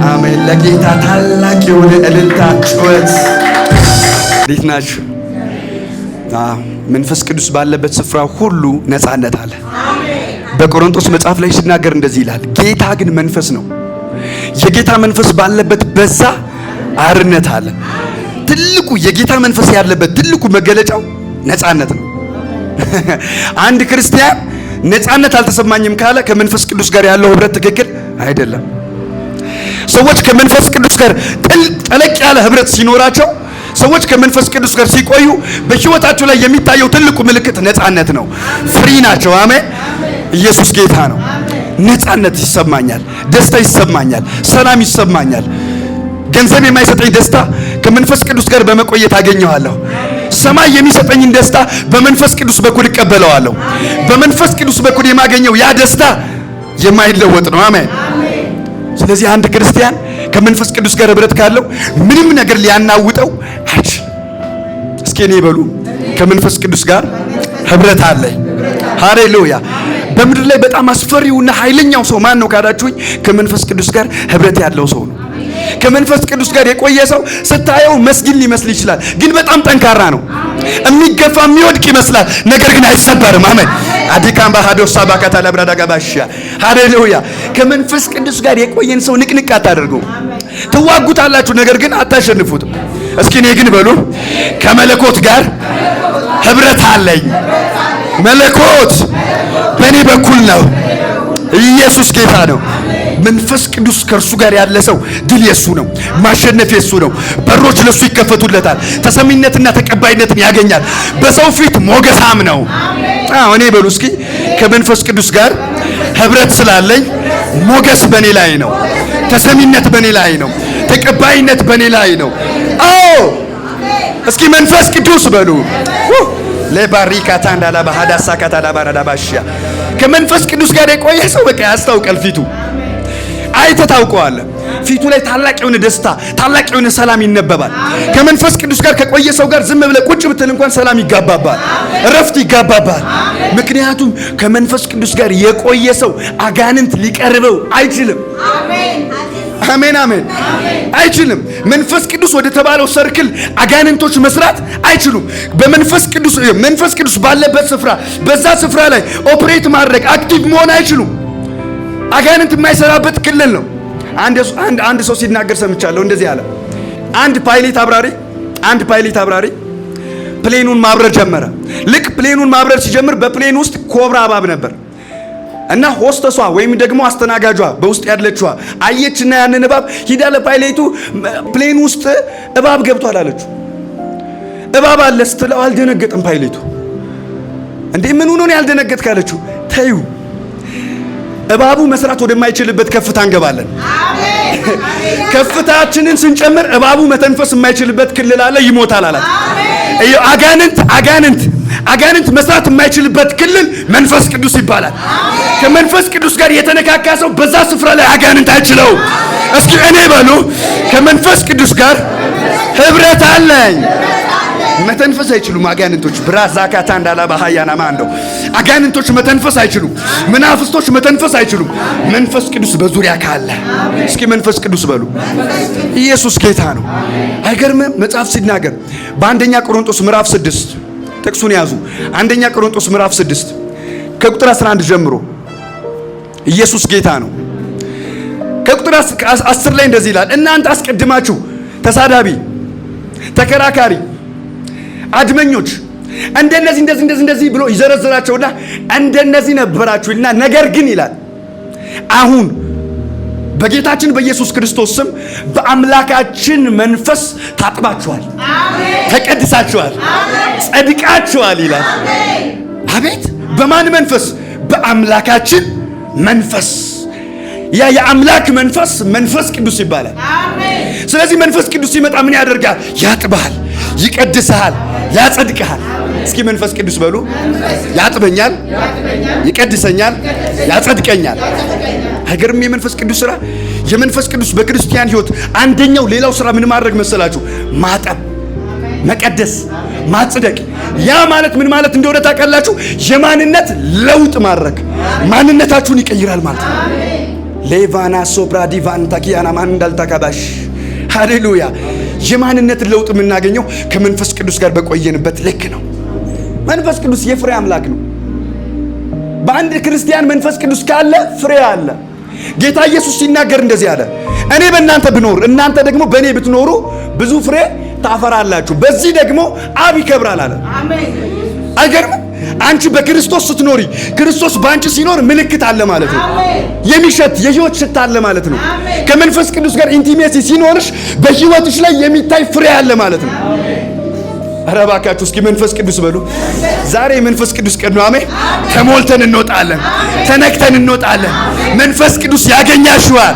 አሜን። ለጌታ ታላቅ የሆነ እልልታ ጩኸት። እንዴት ናችሁ? መንፈስ ቅዱስ ባለበት ስፍራ ሁሉ ነፃነት አለ። በቆሮንቶስ መጽሐፍ ላይ ሲናገር እንደዚህ ይላል፣ ጌታ ግን መንፈስ ነው፣ የጌታ መንፈስ ባለበት በዛ አርነት አለ። ትልቁ የጌታ መንፈስ ያለበት ትልቁ መገለጫው ነፃነት ነው። አንድ ክርስቲያን ነፃነት አልተሰማኝም ካለ ከመንፈስ ቅዱስ ጋር ያለው ህብረት ትክክል አይደለም። ሰዎች ከመንፈስ ቅዱስ ጋር ጠለቅ ያለ ህብረት ሲኖራቸው፣ ሰዎች ከመንፈስ ቅዱስ ጋር ሲቆዩ በህይወታቸው ላይ የሚታየው ትልቁ ምልክት ነፃነት ነው። ፍሪ ናቸው። አሜን። ኢየሱስ ጌታ ነው። ነፃነት ይሰማኛል፣ ደስታ ይሰማኛል፣ ሰላም ይሰማኛል። ገንዘብ የማይሰጠኝ ደስታ ከመንፈስ ቅዱስ ጋር በመቆየት አገኘዋለሁ። ሰማይ የሚሰጠኝን ደስታ በመንፈስ ቅዱስ በኩል እቀበለዋለሁ። በመንፈስ ቅዱስ በኩል የማገኘው ያ ደስታ የማይለወጥ ነው። አሜን። ስለዚህ አንድ ክርስቲያን ከመንፈስ ቅዱስ ጋር ህብረት ካለው ምንም ነገር ሊያናውጠው አይችልም። እስኪ እኔ በሉ ከመንፈስ ቅዱስ ጋር ህብረት አለኝ። ሃሌሉያ። በምድር ላይ በጣም አስፈሪውና ኃይለኛው ሰው ማን ነው ካላችሁኝ፣ ከመንፈስ ቅዱስ ጋር ህብረት ያለው ሰው ነው። ከመንፈስ ቅዱስ ጋር የቆየ ሰው ስታየው መስጊድ ሊመስል ይችላል፣ ግን በጣም ጠንካራ ነው። የሚገፋ የሚወድቅ ይመስላል፣ ነገር ግን አይሰበርም። አሜን። አዲካም ባሃዶ ሳባካታ ለብራዳጋባሻ ሃሌሉያ። ከመንፈስ ቅዱስ ጋር የቆየን ሰው ንቅንቅ አታደርጉ። ትዋጉታላችሁ፣ ነገር ግን አታሸንፉትም። እስኪ እኔ ግን በሉ ከመለኮት ጋር ህብረት አለኝ። መለኮት በእኔ በኩል ነው። ኢየሱስ ጌታ ነው። መንፈስ ቅዱስ ከእርሱ ጋር ያለ ሰው ድል የሱ ነው፣ ማሸነፍ የሱ ነው። በሮች ለሱ ይከፈቱለታል። ተሰሚነትና ተቀባይነትን ያገኛል። በሰው ፊት ሞገሳም ነው። እኔ በሉ እስኪ ከመንፈስ ቅዱስ ጋር ህብረት ስላለኝ ሞገስ በኔ ላይ ነው፣ ተሰሚነት በኔ ላይ ነው፣ ተቀባይነት በኔ ላይ ነው። አዎ እስኪ መንፈስ ቅዱስ በሉ ለባሪካታ እንዳላ በሐዳሳ ካታላ ባራዳባሻ። ከመንፈስ ቅዱስ ጋር የቆየ ሰው በቃ ያስታውቃል። ፊቱ አይተህ ታውቀዋለህ። ፊቱ ላይ ታላቅ የሆነ ደስታ፣ ታላቅ የሆነ ሰላም ይነበባል። ከመንፈስ ቅዱስ ጋር ከቆየ ሰው ጋር ዝም ብለህ ቁጭ ብትል እንኳን ሰላም ይጋባባል፣ እረፍት ይጋባባል። ምክንያቱም ከመንፈስ ቅዱስ ጋር የቆየ ሰው አጋንንት ሊቀርበው አይችልም። አሜን አሜን። አይችልም። መንፈስ ቅዱስ ወደ ተባለው ሰርክል አጋንንቶች መስራት አይችሉም። መንፈስ ቅዱስ ባለበት ስፍራ በዛ ስፍራ ላይ ኦፕሬት ማድረግ አክቲቭ መሆን አይችሉም። አጋንንት የማይሰራበት ክልል ነው። አንድ ሰው ሲናገር ሰምቻለሁ። እንደዚህ አለ። አንድ ፓይለት አብራሪ ፕሌኑን ማብረር ጀመረ። ልክ ፕሌኑን ማብረር ሲጀምር በፕሌን ውስጥ ኮብራ እባብ ነበር እና ሆስተሷ ወይም ደግሞ አስተናጋጇ በውስጥ ያለችዋ አየችና ያንን እባብ ሂዳ ለፓይለቱ ፕሌን ውስጥ እባብ ገብቷል አለችው። እባብ አለ ስትለው አልደነገጥም ፓይለቱ። እንዴ ምን ሆኖ ነው ያልደነገጥክ አለችው። ተዩ እባቡ መስራት ወደማይችልበት ከፍታ እንገባለን። አሜን። ከፍታችንን ስንጨምር እባቡ መተንፈስ የማይችልበት ክልል አለ፣ ይሞታል አላት። አጋንንት መስራት የማይችልበት ክልል መንፈስ ቅዱስ ይባላል። ከመንፈስ ቅዱስ ጋር የተነካካ ሰው በዛ ስፍራ ላይ አጋንንት አይችለው። እስኪ እኔ በሉ ከመንፈስ ቅዱስ ጋር ህብረት አለኝ። መተንፈስ አይችሉም አጋንንቶች። ብራዛካታ እንዳላ ባህያና ማንዶ አጋንንቶች መተንፈስ አይችሉም። መናፍስቶች መተንፈስ አይችሉም። መንፈስ ቅዱስ በዙሪያ ካለ እስኪ መንፈስ ቅዱስ በሉ። ኢየሱስ ጌታ ነው። አይገርምም? መጽሐፍ ሲናገር በአንደኛ ቆሮንቶስ ምዕራፍ 6 ጥቅሱን ያዙ። አንደኛ ቆሮንቶስ ምዕራፍ 6 ከቁጥር 11 ጀምሮ ኢየሱስ ጌታ ነው። ከቁጥር 10 ላይ እንደዚህ ይላል፣ እናንተ አስቀድማችሁ ተሳዳቢ፣ ተከራካሪ፣ አድመኞች እንደነዚህ ብሎ ይዘረዝራቸውና እንደነዚህ ነበራችሁና ነገር ግን ይላል አሁን በጌታችን በኢየሱስ ክርስቶስ ስም በአምላካችን መንፈስ ታጥባችኋል፣ ተቀድሳችኋል፣ ጸድቃችኋል ይላል። አቤት! በማን መንፈስ? በአምላካችን መንፈስ። ያ የአምላክ መንፈስ ቅዱስ ይባላል። ስለዚህ መንፈስ ቅዱስ ሲመጣ ምን ያደርጋል? ያጥባል፣ ይቀድሳል፣ ያጸድቃል። እስኪ መንፈስ ቅዱስ በሉ። ያጥበኛል፣ ይቀድሰኛል፣ ያጸድቀኛል። አይገርም? የመንፈስ ቅዱስ ስራ። የመንፈስ ቅዱስ በክርስቲያን ሕይወት አንደኛው ሌላው ስራ ምን ማድረግ መሰላችሁ? ማጠብ፣ መቀደስ፣ ማጽደቅ። ያ ማለት ምን ማለት እንደሆነ ታውቃላችሁ? የማንነት ለውጥ ማድረግ። ማንነታችሁን ይቀይራል ማለት ነው። ሌቫና ሶፕራ ዲቫን ታኪያና ማንዳል ተካባሽ ሃሌሉያ። የማንነትን ለውጥ የምናገኘው ከመንፈስ ቅዱስ ጋር በቆየንበት ልክ ነው። መንፈስ ቅዱስ የፍሬ አምላክ ነው። በአንድ ክርስቲያን መንፈስ ቅዱስ ካለ ፍሬ አለ። ጌታ ኢየሱስ ሲናገር እንደዚህ አለ፣ እኔ በእናንተ ብኖር እናንተ ደግሞ በእኔ ብትኖሩ ብዙ ፍሬ ታፈራላችሁ፣ በዚህ ደግሞ አብ ይከብራል አለ። አይገርም? አንቺ በክርስቶስ ስትኖሪ ክርስቶስ በአንቺ ሲኖር ምልክት አለ ማለት ነው። የሚሸት የህይወት ሽታ አለ ማለት ነው። ከመንፈስ ቅዱስ ጋር ኢንቲሜሲ ሲኖርሽ በህይወትሽ ላይ የሚታይ ፍሬ አለ ማለት ነው። ኧረ እባካችሁ እስኪ መንፈስ ቅዱስ በሉ። ዛሬ መንፈስ ቅዱስ ቀን ነው። አሜን። ተሞልተን እንወጣለን፣ ተነክተን እንወጣለን። መንፈስ ቅዱስ ያገኛሽዋል።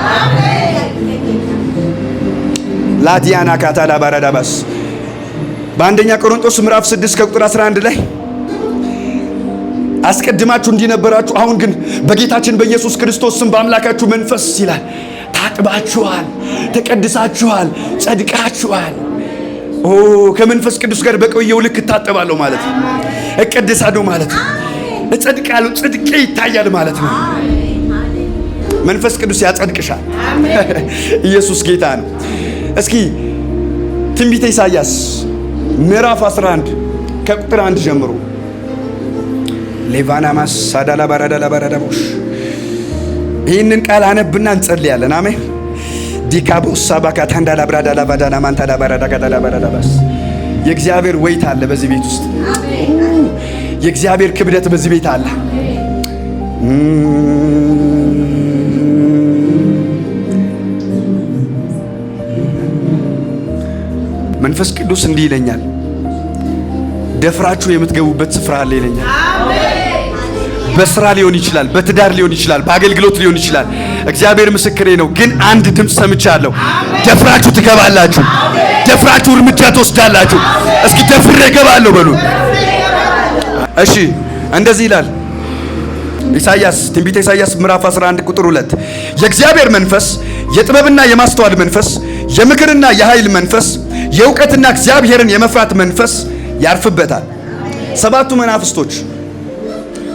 ላዲያና ካታላ ባራዳባስ በአንደኛ ቆሮንቶስ ምዕራፍ 6 ከቁጥር 11 ላይ አስቀድማችሁ እንዲነበራችሁ አሁን ግን በጌታችን በኢየሱስ ክርስቶስ ስም በአምላካችሁ መንፈስ ይላል ታጥባችኋል፣ ተቀድሳችኋል፣ ጸድቃችኋል። ኦ ከመንፈስ ቅዱስ ጋር በቆየው ልክ እታጠባለሁ ማለት ነው። እቀድሳለሁ ማለት ነው። እጸድቃለሁ፣ ጽድቄ ይታያል ማለት ነው። መንፈስ ቅዱስ ያጸድቅሻል። ኢየሱስ ጌታ ነው። እስኪ ትንቢተ ኢሳይያስ ምዕራፍ 11 ከቁጥር 1 ጀምሮ ሌቫናማስ ሳዳላ ባራዳላ ባራዳቦሽ ይህንን ቃል አነብና እንጸልያለን። አሜን። ዲካቦስ ሳባካታ እንዳላ ብራዳላ ባዳላ ማንታላ ባራዳ ካታላ ባራዳባስ የእግዚአብሔር ወይት አለ በዚህ ቤት ውስጥ። የእግዚአብሔር ክብደት በዚህ ቤት አለ። መንፈስ ቅዱስ እንዲህ ይለኛል፣ ደፍራችሁ የምትገቡበት ስፍራ አለ ይለኛል። በስራ ሊሆን ይችላል፣ በትዳር ሊሆን ይችላል፣ በአገልግሎት ሊሆን ይችላል። እግዚአብሔር ምስክሬ ነው። ግን አንድ ድምፅ ሰምቻለሁ። ደፍራችሁ ትገባላችሁ፣ ደፍራችሁ እርምጃ ትወስዳላችሁ። እስኪ ደፍሬ እገባለሁ በሉ። እሺ እንደዚህ ይላል ኢሳይያስ፣ ትንቢተ ኢሳይያስ ምዕራፍ 11 ቁጥር 2 የእግዚአብሔር መንፈስ የጥበብና የማስተዋል መንፈስ፣ የምክርና የኃይል መንፈስ፣ የእውቀትና እግዚአብሔርን የመፍራት መንፈስ ያርፍበታል።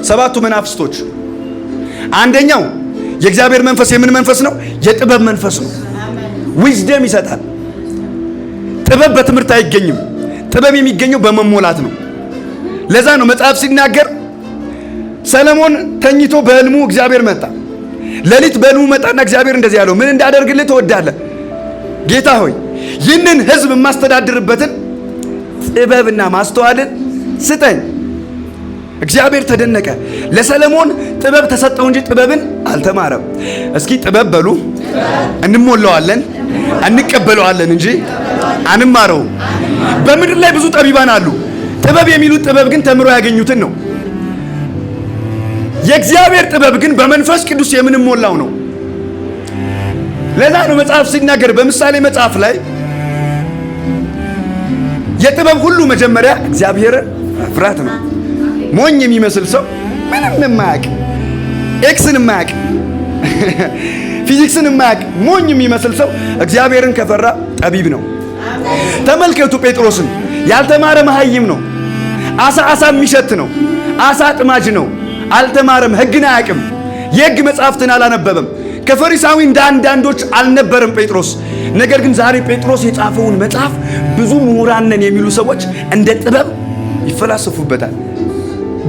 ሰባቱ መናፍስቶች አንደኛው የእግዚአብሔር መንፈስ የምን መንፈስ ነው? የጥበብ መንፈስ ነው። ዊዝደም ይሰጣል። ጥበብ በትምህርት አይገኝም። ጥበብ የሚገኘው በመሞላት ነው። ለዛ ነው መጽሐፍ ሲናገር ሰለሞን ተኝቶ በህልሙ እግዚአብሔር መጣ። ሌሊት በህልሙ መጣና እግዚአብሔር እንደዚህ ያለው፣ ምን እንዳደርግልህ ትወዳለህ? ጌታ ሆይ ይህንን ህዝብ የማስተዳድርበትን ጥበብና ማስተዋልን ስጠኝ። እግዚአብሔር ተደነቀ። ለሰለሞን ጥበብ ተሰጠው እንጂ ጥበብን አልተማረም። እስኪ ጥበብ በሉ። እንሞላዋለን፣ እንቀበለዋለን እንጂ አንማረውም። በምድር ላይ ብዙ ጠቢባን አሉ። ጥበብ የሚሉት ጥበብ ግን ተምሮ ያገኙትን ነው። የእግዚአብሔር ጥበብ ግን በመንፈስ ቅዱስ የምንሞላው ነው። ለዛ ነው መጽሐፍ ሲናገር በምሳሌ መጽሐፍ ላይ የጥበብ ሁሉ መጀመሪያ እግዚአብሔርን መፍራት ነው። ሞኝ የሚመስል ሰው ምንም የማያውቅ ኤክስን የማያውቅ ፊዚክስን የማያውቅ ሞኝ የሚመስል ሰው እግዚአብሔርን ከፈራ ጠቢብ ነው። ተመልከቱ ጴጥሮስን፣ ያልተማረ መሃይም ነው። አሳ የሚሸት ነው። አሳ አጥማጅ ነው። አልተማረም። ሕግን አያውቅም። የሕግ መጽሐፍትን አላነበበም። ከፈሪሳዊ እንደ አንዳንዶች አልነበረም ጴጥሮስ። ነገር ግን ዛሬ ጴጥሮስ የጻፈውን መጽሐፍ ብዙ ምሁራን ነን የሚሉ ሰዎች እንደ ጥበብ ይፈላሰፉበታል፣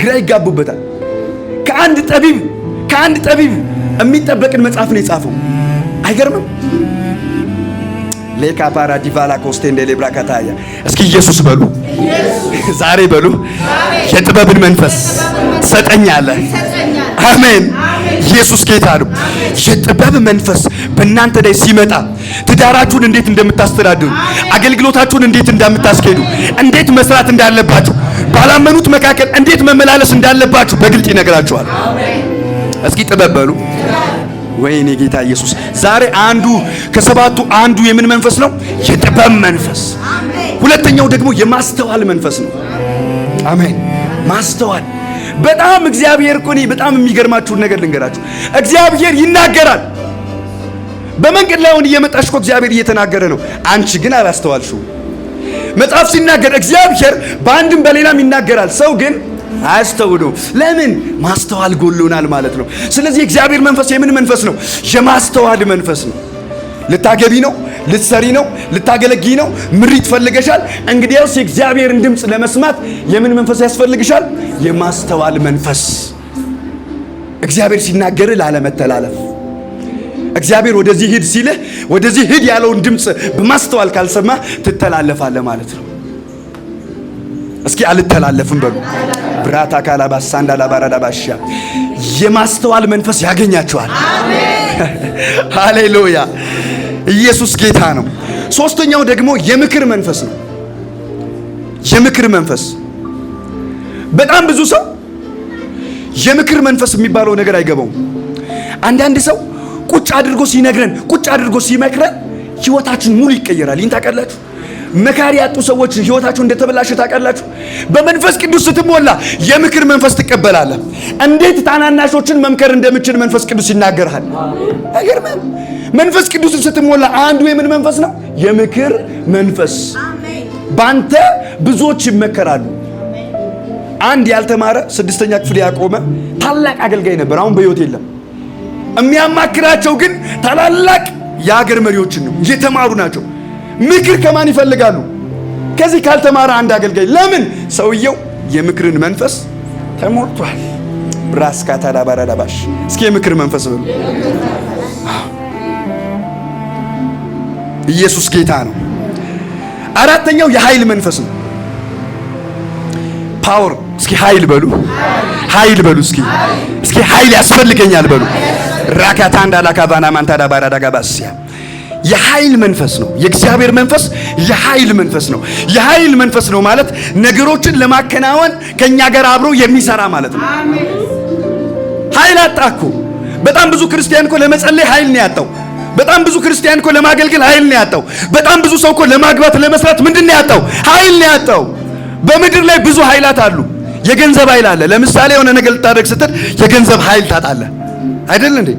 ግራ ይጋቡበታል። ከአንድ ጠቢብ የሚጠበቅን መጽሐፍ ነው የጻፈው። አይገርምም? ሌካ ፓራ ዲቫላ ኮስቴ እንደ ሌብራ ካታያ። እስኪ ኢየሱስ በሉ ዛሬ በሉ። የጥበብን መንፈስ ትሰጠኛለህ። አሜን። ኢየሱስ ጌታ ነው። የጥበብ መንፈስ በእናንተ ላይ ሲመጣ ትዳራችሁን እንዴት እንደምታስተዳድሩ፣ አገልግሎታችሁን እንዴት እንደምታስኬዱ፣ እንዴት መስራት እንዳለባችሁ፣ ባላመኑት መካከል እንዴት መመላለስ እንዳለባችሁ በግልጥ ይነግራችኋል። እስኪ ጥበብ በሉ። ወይኔ ጌታ ኢየሱስ። ዛሬ ከሰባቱ አንዱ የምን መንፈስ ነው? የጥበብ መንፈስ። ሁለተኛው ደግሞ የማስተዋል መንፈስ ነው። አሜን። ማስተዋል በጣም እግዚአብሔር እኮ በጣም የሚገርማችሁን ነገር ልንገራችሁ። እግዚአብሔር ይናገራል። በመንገድ ላይ ሆነ እየመጣሽ እኮ እግዚአብሔር እየተናገረ ነው። አንቺ ግን አላስተዋልሽው። መጽሐፍ ሲናገር እግዚአብሔር በአንድም በሌላም ይናገራል። ሰው ግን አያስተውሉ። ለምን? ማስተዋል ጎሎናል ማለት ነው። ስለዚህ እግዚአብሔር መንፈስ የምን መንፈስ ነው? የማስተዋል መንፈስ ነው። ልታገቢ ነው? ልትሰሪ ነው? ልታገለጊ ነው? ምሪት ፈልገሻል? እንግዲያውስ የእግዚአብሔርን ድምፅ ለመስማት የምን መንፈስ ያስፈልግሻል? የማስተዋል መንፈስ። እግዚአብሔር ሲናገር ላለመተላለፍ፣ እግዚአብሔር ወደዚህ ሂድ ሲልህ ወደዚህ ሂድ ያለውን ድምፅ በማስተዋል ካልሰማ ትተላለፋለህ ማለት ነው። እስኪ አልተላለፍም በሉ። ብራታ ካላባሳ እንዳላባራዳባሻ የማስተዋል መንፈስ ያገኛቸዋል። ሃሌሉያ! ኢየሱስ ጌታ ነው። ሶስተኛው ደግሞ የምክር መንፈስ ነው። የምክር መንፈስ በጣም ብዙ ሰው የምክር መንፈስ የሚባለው ነገር አይገባውም። አንዳንድ ሰው ቁጭ አድርጎ ሲነግረን፣ ቁጭ አድርጎ ሲመክረን ህይወታችን ሙሉ ይቀየራል። ይህን ታውቃላችሁ? መካሪ ያጡ ሰዎች ህይወታቸው እንደተበላሸ ታውቃላችሁ? በመንፈስ ቅዱስ ስትሞላ የምክር መንፈስ ትቀበላለህ። እንዴት ታናናሾችን መምከር እንደምችል መንፈስ ቅዱስ ይናገርሃል። አይገርምም? መንፈስ ቅዱስን ስትሞላ አንዱ የምን መንፈስ ነው? የምክር መንፈስ። ባንተ ብዙዎች ይመከራሉ። አንድ ያልተማረ 6ኛ ክፍል ያቆመ ታላቅ አገልጋይ ነበር። አሁን በህይወት የለም። የሚያማክራቸው ግን ታላላቅ የሀገር መሪዎችን ነው። የተማሩ ናቸው። ምክር ከማን ይፈልጋሉ? ከዚህ ካልተማረ አንድ አገልጋይ። ለምን? ሰውየው የምክርን መንፈስ ተሞልቷል። ብራስካታ ዳባራዳባሽ እስኪ የምክር መንፈስ በሉ። ኢየሱስ ጌታ ነው። አራተኛው የኃይል መንፈስ ነው። ፓወር። እስኪ ኃይል በሉ። ኃይል በሉ። እስኪ ኃይል ያስፈልገኛል በሉ። ራካታ እንዳላካባና ማንታዳ ባራዳጋባስያ የኃይል መንፈስ ነው። የእግዚአብሔር መንፈስ የኃይል መንፈስ ነው። የኃይል መንፈስ ነው ማለት ነገሮችን ለማከናወን ከኛ ጋር አብሮ የሚሰራ ማለት ነው። ኃይል አጣኩ። በጣም ብዙ ክርስቲያን እኮ ለመጸለይ ኃይል ነው ያጣው። በጣም ብዙ ክርስቲያን እኮ ለማገልገል ኃይል ነው ያጣው። በጣም ብዙ ሰው እኮ ለማግባት ለመስራት ምንድን ነው ያጣው? ኃይል ነው ያጣው። በምድር ላይ ብዙ ኃይላት አሉ። የገንዘብ ኃይል አለ። ለምሳሌ የሆነ ነገር ልታደርግ ስትል የገንዘብ ኃይል ታጣለህ አይደል እንዴ?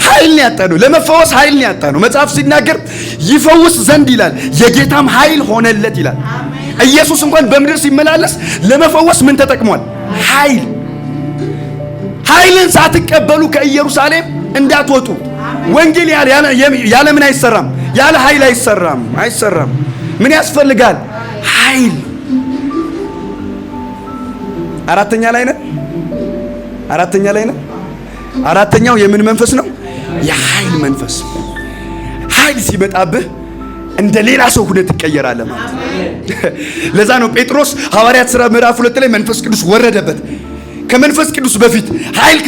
ኃይል ነው ያጣ ነው። ለመፈወስ ኃይል ነው ያጣ ነው። መጽሐፍ ሲናገር ይፈውስ ዘንድ ይላል የጌታም ኃይል ሆነለት ይላል። ኢየሱስ እንኳን በምድር ሲመላለስ ለመፈወስ ምን ተጠቅሟል? ኃይል። ኃይልን ሳትቀበሉ ከኢየሩሳሌም እንዳትወጡ። ወንጌል ያለ ምን አይሰራም? ያለ ኃይል አይሰራም። ምን ያስፈልጋል? ኃይል። አራተኛ ላይ ነን። አራተኛው የምን መንፈስ ነው? የኃይል መንፈስ። ኃይል ሲመጣብህ እንደ ሌላ ሰው ሁነህ ትቀየራለህ ማለት ነው። ለዛ ነው ጴጥሮስ ሐዋርያት ሥራ ምዕራፍ 2 ላይ መንፈስ ቅዱስ ወረደበት። ከመንፈስ ቅዱስ በፊት ኃይል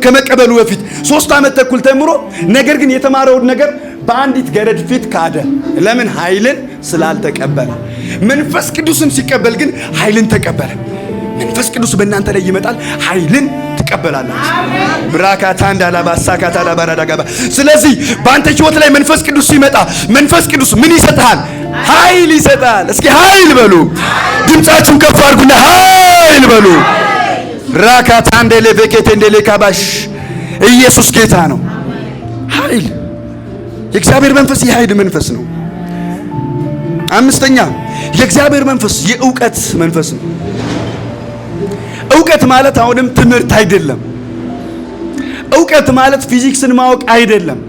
ከመቀበሉ በፊት 3 ዓመት ተኩል ተምሮ ነገር ግን የተማረውን ነገር በአንዲት ገረድ ፊት ካደ። ለምን? ኃይልን ስላልተቀበለ። መንፈስ ቅዱስን ሲቀበል ግን ኃይልን ተቀበለ። መንፈስ ቅዱስ በእናንተ ላይ ይመጣል፣ ኃይልን ትቀበላላችሁ። ብራካታ እንዳላባሳካታ ዳባራዳጋባ። ስለዚህ በአንተ ህይወት ላይ መንፈስ ቅዱስ ሲመጣ መንፈስ ቅዱስ ምን ይሰጣል? ኃይል ይሰጣል። እስኪ ኃይል በሉ። ድምጻችሁን ከፍ አድርጉና ኃይል በሉ። ራካታ እንደሌ በከቴ እንደሌ ካባሽ ኢየሱስ ጌታ ነው። ኃይል። የእግዚአብሔር መንፈስ የኃይል መንፈስ ነው። አምስተኛ የእግዚአብሔር መንፈስ የእውቀት መንፈስ ነው። እውቀት ማለት አሁንም ትምህርት አይደለም። እውቀት ማለት ፊዚክስን ማወቅ አይደለም።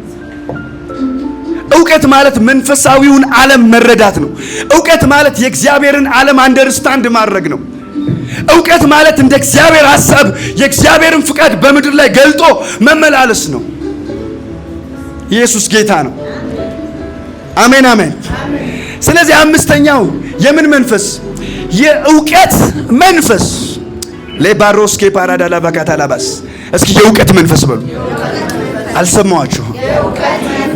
እውቀት ማለት መንፈሳዊውን ዓለም መረዳት ነው። እውቀት ማለት የእግዚአብሔርን ዓለም አንደርስታንድ ማድረግ ነው። እውቀት ማለት እንደ እግዚአብሔር ሐሳብ የእግዚአብሔርን ፍቃድ በምድር ላይ ገልጦ መመላለስ ነው። ኢየሱስ ጌታ ነው። አሜን አሜን። ስለዚህ አምስተኛው የምን መንፈስ? የእውቀት መንፈስ። ለባሮስኬ ፓራዳላ ባካታላባስ እስኪ የእውቀት መንፈስ በሉ። አልሰማዋችሁም?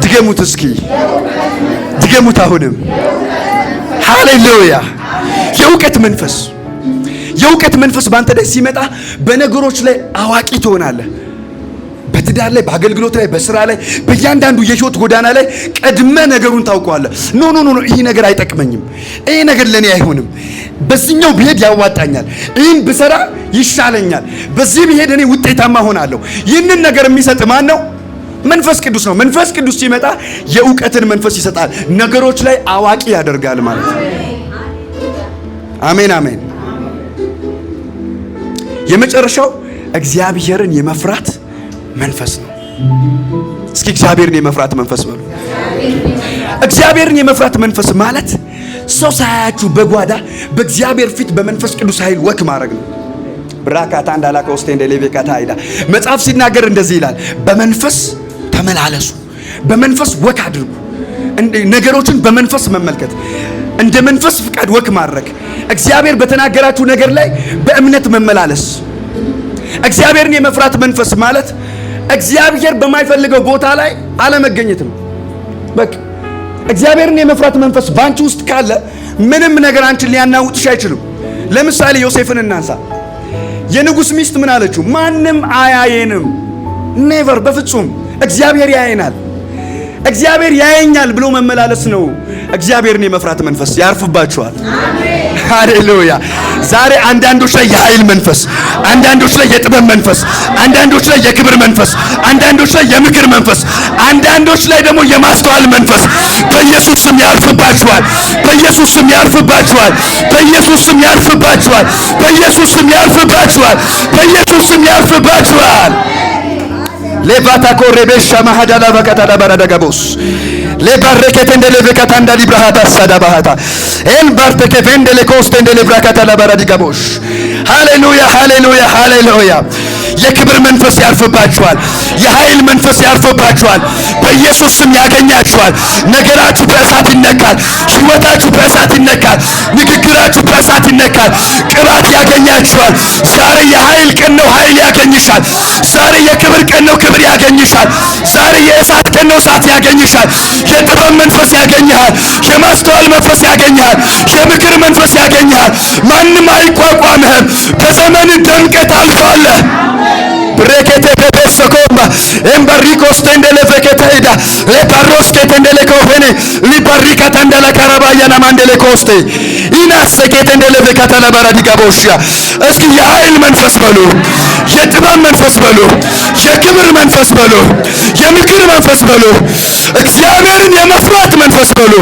ድገሙት እስኪ ድገሙት። አሁንም ሃሌሉያ። የእውቀት መንፈስ። የእውቀት መንፈስ ባንተ ላይ ሲመጣ በነገሮች ላይ አዋቂ ትሆናለህ። በትዳር ላይ፣ በአገልግሎት ላይ፣ በስራ ላይ፣ በእያንዳንዱ የህይወት ጎዳና ላይ ቀድመ ነገሩን ታውቀዋለህ። ኖ ይሄ ነገር አይጠቅመኝም፣ ይሄ ነገር ለኔ አይሆንም፣ በዚህኛው ብሄድ ያዋጣኛል፣ ይህን ብሰራ ይሻለኛል፣ በዚህ ብሄድ እኔ ውጤታማ ሆናለሁ። ይህንን ነገር የሚሰጥ ማን ነው? መንፈስ ቅዱስ ነው። መንፈስ ቅዱስ ሲመጣ የእውቀትን መንፈስ ይሰጣል። ነገሮች ላይ አዋቂ ያደርጋል ማለት ነው። አሜን አሜን። የመጨረሻው እግዚአብሔርን የመፍራት መንፈስ ነው። እስኪ እግዚአብሔርን የመፍራት መንፈስ በሉ። እግዚአብሔርን የመፍራት መንፈስ ማለት ሰው ሳያችሁ በጓዳ በእግዚአብሔር ፊት በመንፈስ ቅዱስ ኃይል ወክ ማድረግ ነው። ብራካታ እንዳላከ ውስጥ እንደሌቤካታ አይዳ መጽሐፍ ሲናገር እንደዚህ ይላል፣ በመንፈስ ተመላለሱ፣ በመንፈስ ወክ አድርጉ። ነገሮችን በመንፈስ መመልከት፣ እንደ መንፈስ ፍቃድ ወክ ማድረግ፣ እግዚአብሔር በተናገራችሁ ነገር ላይ በእምነት መመላለስ። እግዚአብሔርን የመፍራት መንፈስ ማለት እግዚአብሔር በማይፈልገው ቦታ ላይ አለመገኘትም። በቃ እግዚአብሔርን የመፍራት መንፈስ ባንቺ ውስጥ ካለ ምንም ነገር አንቺን ሊያናውጥሽ አይችልም። ለምሳሌ ዮሴፍን እናንሳ። የንጉሥ ሚስት ምን አለችው? ማንም አያየንም። ኔቨር፣ በፍጹም እግዚአብሔር ያየናል። እግዚአብሔር ያየኛል ብሎ መመላለስ ነው። እግዚአብሔርን የመፍራት መንፈስ ያርፍባችኋል። ሃሌሉያ። ዛሬ አንዳንዶች ላይ የኃይል መንፈስ፣ አንዳንዶች ላይ የጥበብ መንፈስ፣ አንዳንዶች ላይ የክብር መንፈስ፣ አንዳንዶች ላይ የምክር መንፈስ፣ አንዳንዶች ላይ ደግሞ የማስተዋል መንፈስ በኢየሱስ ስም ያርፍባችኋል። በኢየሱስ ስም ያርፍባችኋል። በኢየሱስ ስም ያርፍባችኋል። በኢየሱስ ስም ያርፍባችኋል። በኢየሱስ ስም ያርፍባችኋል። ሌቫታ ኮሬቤሻ ማሃዳላ በከታዳ ባራዳጋቦስ ሌባረከተ እንደለበከታ እንዳሊብራሃታ ሳዳባሃታ ኤልባርተከ ቬንደለ ኮስተ እንደለብራካታ ለባራዲጋቦሽ። ሃሌሉያ ሃሌሉያ ሃሌሉያ። የክብር መንፈስ ያርፍባችኋል። የኃይል መንፈስ ያርፍባችኋል። በኢየሱስ ስም ያገኛችኋል። ነገራችሁ በእሳት ይነካል። ሕይወታችሁ በእሳት ይነካል። ንግግራችሁ በእሳት ይነካል። ቅባት ያገኛችኋል። ዛሬ የኃይል ቀን ነው፣ ኃይል ያገኝሻል። ዛሬ የክብር ቀን ነው፣ ክብር ያገኝሻል። ዛሬ የእሳት ቀን ነው፣ እሳት ያገኝሻል። የጥበብ መንፈስ ያገኝሃል። የማስተዋል መንፈስ ያገኝሃል። የምክር መንፈስ ያገኝሃል። ማንም አይቋቋምህም። በዘመን ደምቀት አልፋለህ። ብሬኬቴ በበሰኮማ ኤምባሪኮስ ተንደለ ፈከታይዳ ለባሮስ ከተንደለ ኮፈኔ ሊባሪካ ተንደለ ካራባያና ማንደለ ኮስቴ ኢናስ ከተንደለ ፈከታላ ባራዲጋቦሽያ። እስኪ የኃይል መንፈስ በሉ፣ የጥበብ መንፈስ በሉ፣ የክብር መንፈስ በሉ፣ የምክር መንፈስ በሉ፣ እግዚአብሔርን የመፍራት መንፈስ በሉ።